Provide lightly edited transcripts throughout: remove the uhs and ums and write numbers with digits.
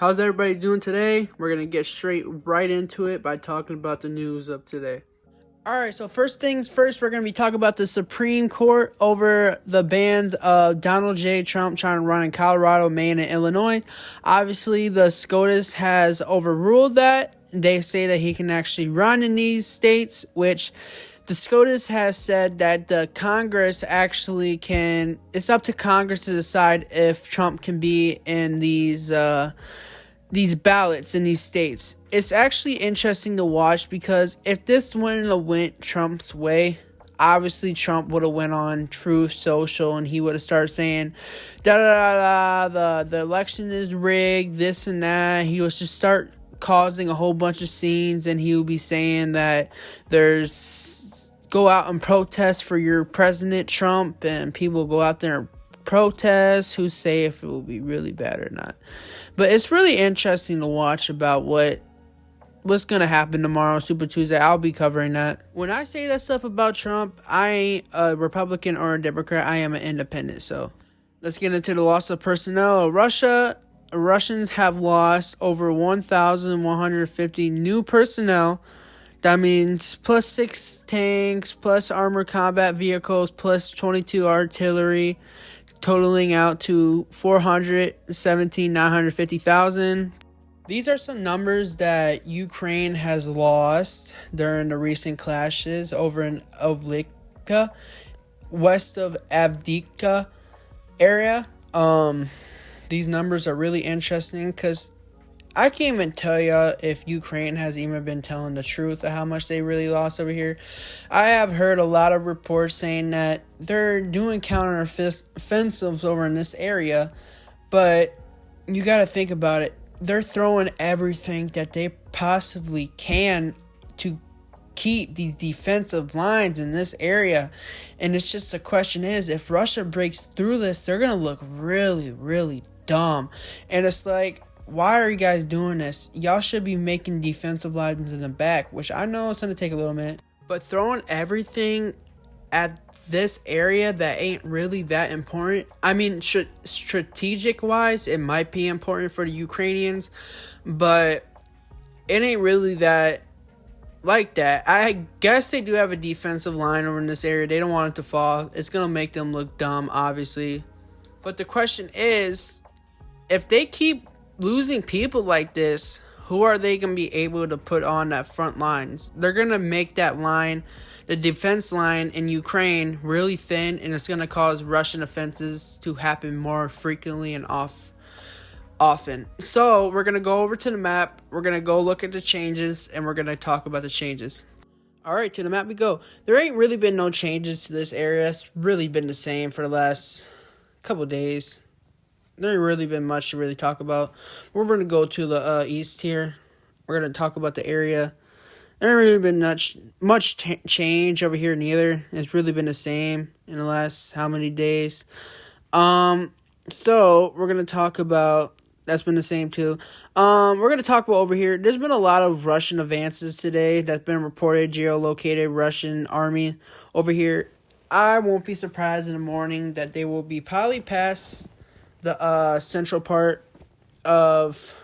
How's everybody doing today? We're going to get straight right into it by talking about the news of today. Alright, so first things first, we're going to be talking about the Supreme Court over the bans of Donald J. Trump trying to run in Colorado, Maine, and Illinois. Obviously, the SCOTUS has overruled that. They say that he can actually run in these states, which the SCOTUS has said that the Congress actually can, it's up to Congress to decide if Trump can be in these ballots in these states. It's actually interesting to watch because if this went Trump's way, obviously Trump would have went on Truth Social and he would have started saying da da da da the election is rigged, this and that. He would just start causing a whole bunch of scenes, and he would be saying that there's go out and protest for your president Trump, and people go out there and protest who say if it will be really bad or not. But it's really interesting to watch about what's going to happen tomorrow, Super Tuesday. I'll be covering that. When I say that stuff about Trump, I ain't a Republican or a Democrat. I am an independent. So let's get into the loss of personnel. Russians have lost over 1,150 new personnel. That means plus 6 tanks, plus armored combat vehicles, plus 22 artillery, totaling out to 417,950,000. These are some numbers that Ukraine has lost during the recent clashes over in Avdiivka, west of Avdiivka area. These numbers are really interesting because I can't even tell you if Ukraine has even been telling the truth of how much they really lost over here. I have heard a lot of reports saying that they're doing counter-offensives over in this area, but you got to think about it. They're throwing everything that they possibly can to keep these defensive lines in this area. And it's just the question is, if Russia breaks through this, they're going to look really, really dumb. And it's like, why are you guys doing this? Y'all should be making defensive lines in the back, which I know it's going to take a little minute. But throwing everything at this area that ain't really that important. I mean, strategic wise, it might be important for the Ukrainians, but it ain't really that like that. I guess they do have a defensive line over in this area. They don't want it to fall. It's going to make them look dumb, obviously. But the question is, if they keep losing people like this, who are they going to be able to put on that front lines? They're going to make that line, the defense line in Ukraine, really thin, and it's going to cause Russian offenses to happen more frequently and often. So we're going to go over to the map. We're going to go look at the changes, and we're going to talk about the changes. All right, to the map we go. There ain't really been no changes to this area. It's really been the same for the last couple days. There ain't really been much to really talk about. We're going to go to the east here. We're going to talk about the area. There ain't really been much change over here neither. It's really been the same in the last how many days. So we're going to talk about, that's been the same too. We're going to talk about over here. There's been a lot of Russian advances today that's been reported, geolocated Russian army over here. I won't be surprised in the morning that they will be probably past the central part of,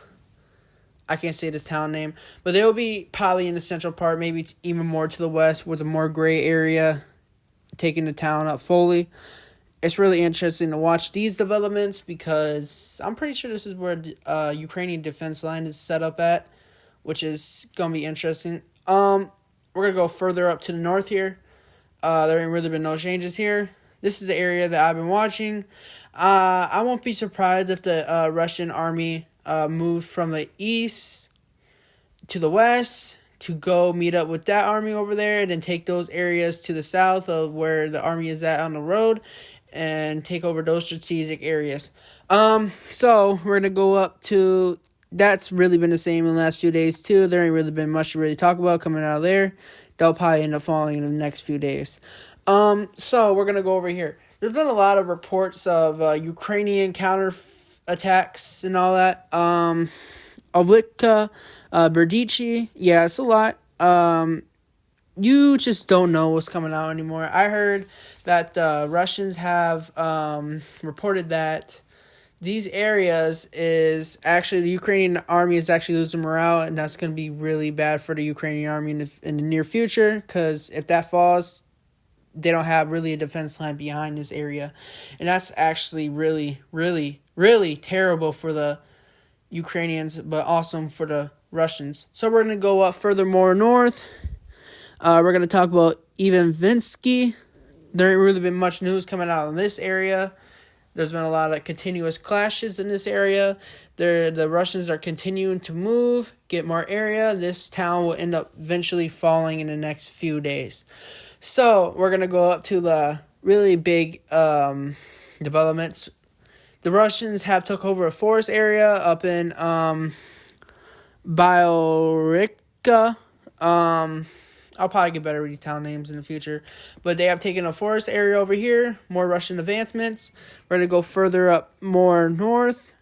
I can't say this town name, but they'll be probably in the central part, maybe even more to the west with a more gray area, taking the town up fully. It's really interesting to watch these developments because I'm pretty sure this is where the Ukrainian defense line is set up at, which is going to be interesting. We're going to go further up to the north here. There ain't really been no changes here. This is the area that I've been watching. I won't be surprised if the Russian army moved from the east to the west to go meet up with that army over there and then take those areas to the south of where the army is at on the road and take over those strategic areas. So we're going to go up to, that's really been the same in the last few days too. There ain't really been much to really talk about coming out of there. They'll probably end up falling in the next few days. So we're going to go over here. There's been a lot of reports of Ukrainian counter attacks and all that. Avdiivka, Berdichi, yeah, it's a lot. You just don't know what's coming out anymore. I heard that Russians have reported that these areas is actually the Ukrainian army is actually losing morale, and that's going to be really bad for the Ukrainian army in the near future, because if that falls, they don't have really a defense line behind this area, and that's actually really, really, really terrible for the Ukrainians, but awesome for the Russians. So we're going to go up further more north. We're going to talk about Ivan-Vinsky. There ain't really been much news coming out in this area. There's been a lot of continuous clashes in this area. The Russians are continuing to move, get more area. This town will end up eventually falling in the next few days. So we're going to go up to the really big developments. The Russians have took over a forest area up in Biorika. I'll probably get better with these town names in the future. But they have taken a forest area over here. More Russian advancements. We're going to go further up more north.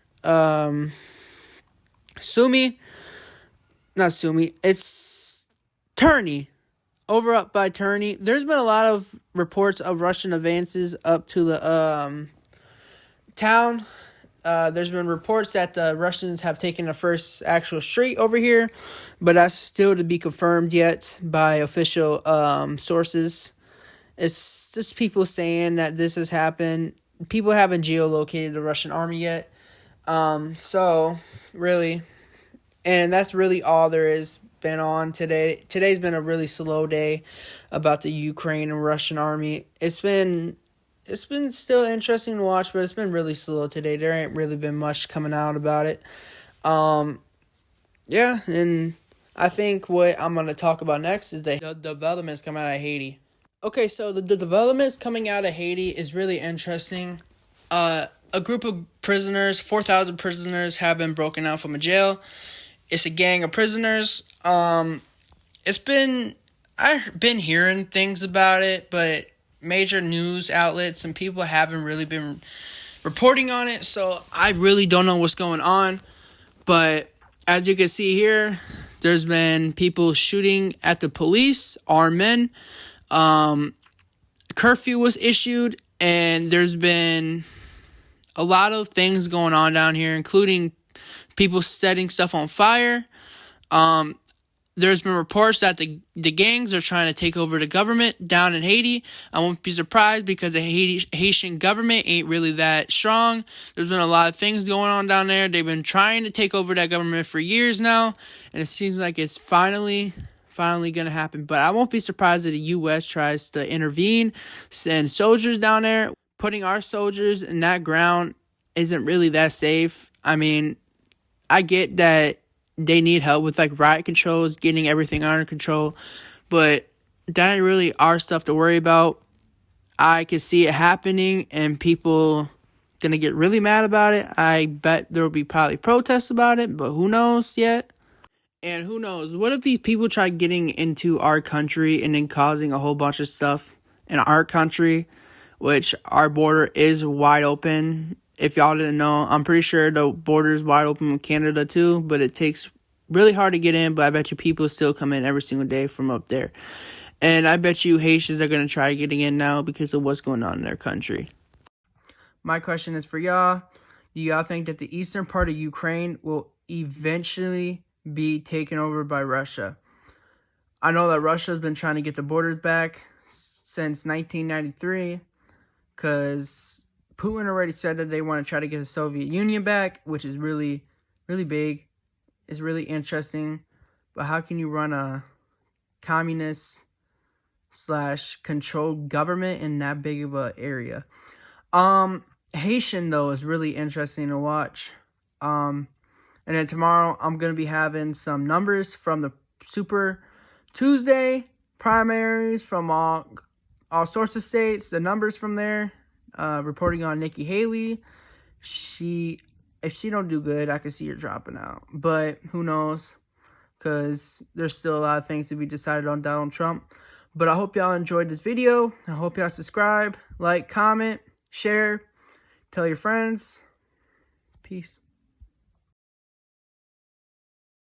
Sumi. Not Sumi. It's Turney. Over up by Turney. There's been a lot of reports of Russian advances up to the town. There's been reports that the Russians have taken the first actual street over here, but that's still to be confirmed yet by official sources. It's just people saying that this has happened. People haven't geolocated the Russian army yet. So, really, and that's really all there is been on today. Today's been a really slow day about the Ukraine and Russian army. It's been still interesting to watch, but it's been really slow today. There ain't really been much coming out about it. Yeah, and I think what I'm going to talk about next is the developments coming out of Haiti. Okay, so the developments coming out of Haiti is really interesting. A group of prisoners, 4,000 prisoners, have been broken out from a jail. It's a gang of prisoners. I've been hearing things about it, but major news outlets and people haven't really been reporting on it, so I really don't know what's going on. But as you can see here, there's been people shooting at the police, armed men. Curfew was issued, and there's been a lot of things going on down here, including people setting stuff on fire. There's been reports that the gangs are trying to take over the government down in Haiti. I won't be surprised because the Haitian government ain't really that strong. There's been a lot of things going on down there. They've been trying to take over that government for years now, and it seems like it's finally going to happen. But I won't be surprised if the U.S. tries to intervene, send soldiers down there. Putting our soldiers in that ground isn't really that safe. I mean, I get that they need help with like riot controls, getting everything under control, but that ain't really our stuff to worry about. I can see it happening and people gonna get really mad about it. I bet there will be probably protests about it, but who knows yet? And who knows, what if these people try getting into our country and then causing a whole bunch of stuff in our country, which our border is wide open. If y'all didn't know, I'm pretty sure the border is wide open with Canada too, but it takes really hard to get in, but I bet you people still come in every single day from up there. And I bet you Haitians are going to try getting in now because of what's going on in their country. My question is for y'all. Do y'all think that the eastern part of Ukraine will eventually be taken over by Russia? I know that Russia's been trying to get the borders back since 1993 because Putin already said that they want to try to get the Soviet Union back, which is really, really big. It's really interesting. But how can you run a communist / controlled government in that big of a area? Haitian, though, is really interesting to watch. And then tomorrow, I'm going to be having some numbers from the Super Tuesday primaries from all sorts of states. The numbers from there. Reporting on Nikki Haley. If she don't do good, I can see her dropping out. But who knows? Because there's still a lot of things to be decided on Donald Trump. But I hope y'all enjoyed this video. I hope y'all subscribe, like, comment, share, tell your friends. Peace.